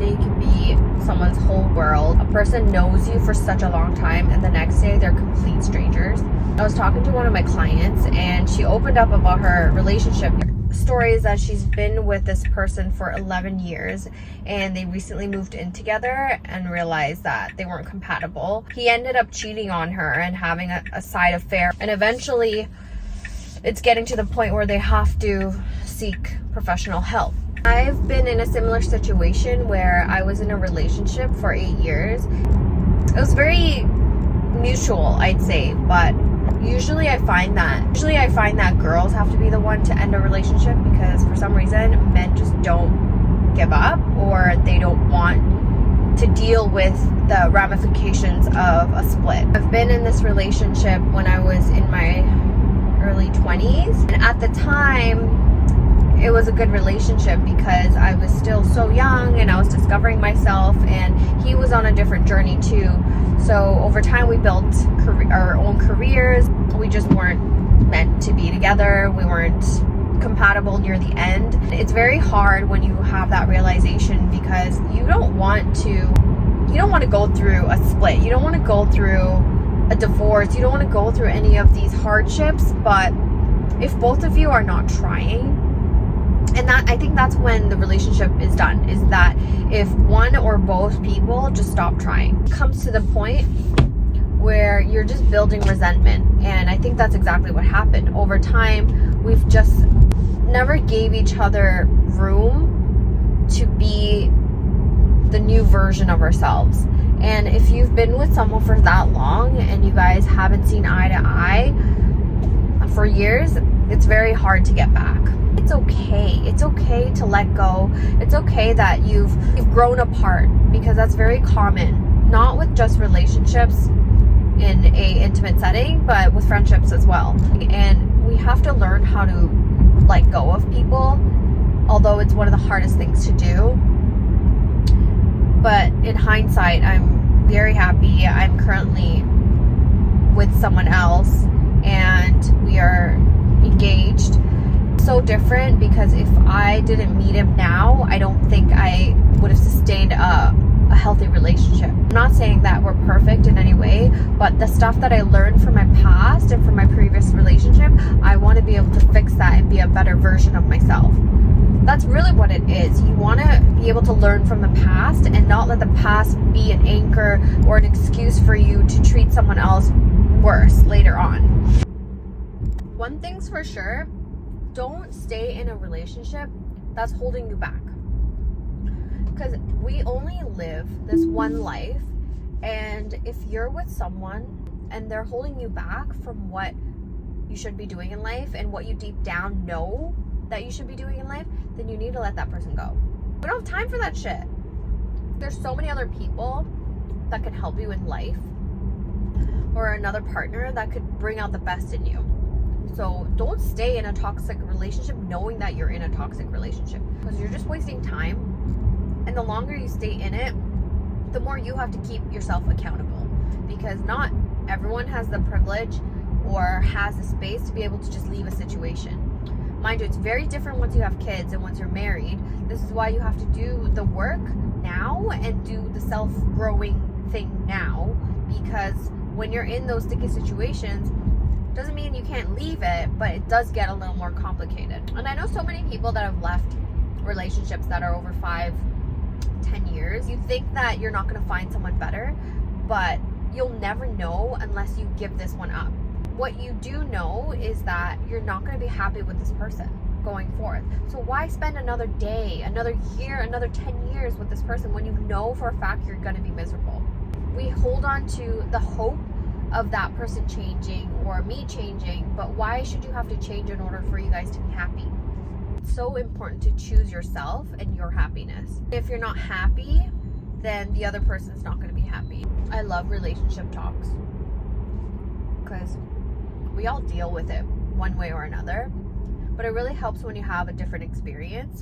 day you can be someone's whole world. A person knows you for such a long time, and the next day they're complete strangers. I was talking to one of my clients, and she opened up about her relationship stories that she's been with this person for 11 years, and they recently moved in together and realized that they weren't compatible. He ended up cheating on her and having a side affair, and eventually it's getting to the point where they have to seek professional help. I've been in a similar situation where I was in a relationship for 8 years. It was very mutual, I'd say, but usually I find that girls have to be the one to end a relationship, because for some reason men just don't give up, or they don't want to deal with the ramifications of a split. I've been in this relationship when I was in my early 20s, and at the time it was a good relationship because I was still so young and I was discovering myself, and he was on a different journey too. So over time we built our own careers. We just weren't meant to be together. We weren't compatible near the end. It's very hard when you have that realization, because you don't want to go through a split. You don't want to go through a divorce. You don't want to go through any of these hardships. But if both of you are not trying, and that, I think that's when the relationship is done, is that if one or both people just stop trying. It comes to the point where you're just building resentment, and I think that's exactly what happened. Over time, we've just never gave each other room to be the new version of ourselves. And if you've been with someone for that long and you guys haven't seen eye to eye for years, it's very hard to get back. It's okay. It's okay to let go. It's okay that you've grown apart, because that's very common, not with just relationships in a intimate setting, but with friendships as well. And we have to learn how to let go of people, although it's one of the hardest things to do. But in hindsight, I'm very happy I'm currently with someone else and we are engaged. So different, because if I didn't meet him now, I don't think I would have sustained a healthy relationship. I'm not saying that we're perfect in any way, but the stuff that I learned from my past and from my previous relationship, I want to be able to fix that and be a better version of myself. That's really what it is. You want to be able to learn from the past and not let the past be an anchor or an excuse for you to treat someone else worse later on. One thing's for sure, don't stay in a relationship that's holding you back. Because we only live this one life, and if you're with someone and they're holding you back from what you should be doing in life and what you deep down know that you should be doing in life, then you need to let that person go. We don't have time for that shit. There's so many other people that can help you in life, or another partner that could bring out the best in you. So don't stay in a toxic relationship knowing that you're in a toxic relationship, because you're just wasting time. And the longer you stay in it, the more you have to keep yourself accountable, because not everyone has the privilege or has the space to be able to just leave a situation. Mind you, it's very different once you have kids and once you're married. This is why you have to do the work now and do the self-growing thing now, because when you're in those sticky situations, doesn't mean you can't leave it, but it does get a little more complicated. And I know so many people that have left relationships that are over 5-10 years. You think that you're not going to find someone better, but you'll never know unless you give this one up. What you do know is that you're not going to be happy with this person going forth. So why spend another day, another year, another 10 years with this person when you know for a fact you're going to be miserable? We hold on to the hope of that person changing or me changing, but why should you have to change in order for you guys to be happy? It's so important to choose yourself and your happiness. If you're not happy, then the other person's not going to be happy. I love relationship talks because we all deal with it one way or another, but it really helps when you have a different experience.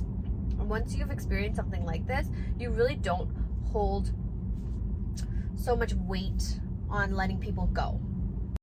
And once you've experienced something like this, you really don't hold so much weight on letting people go.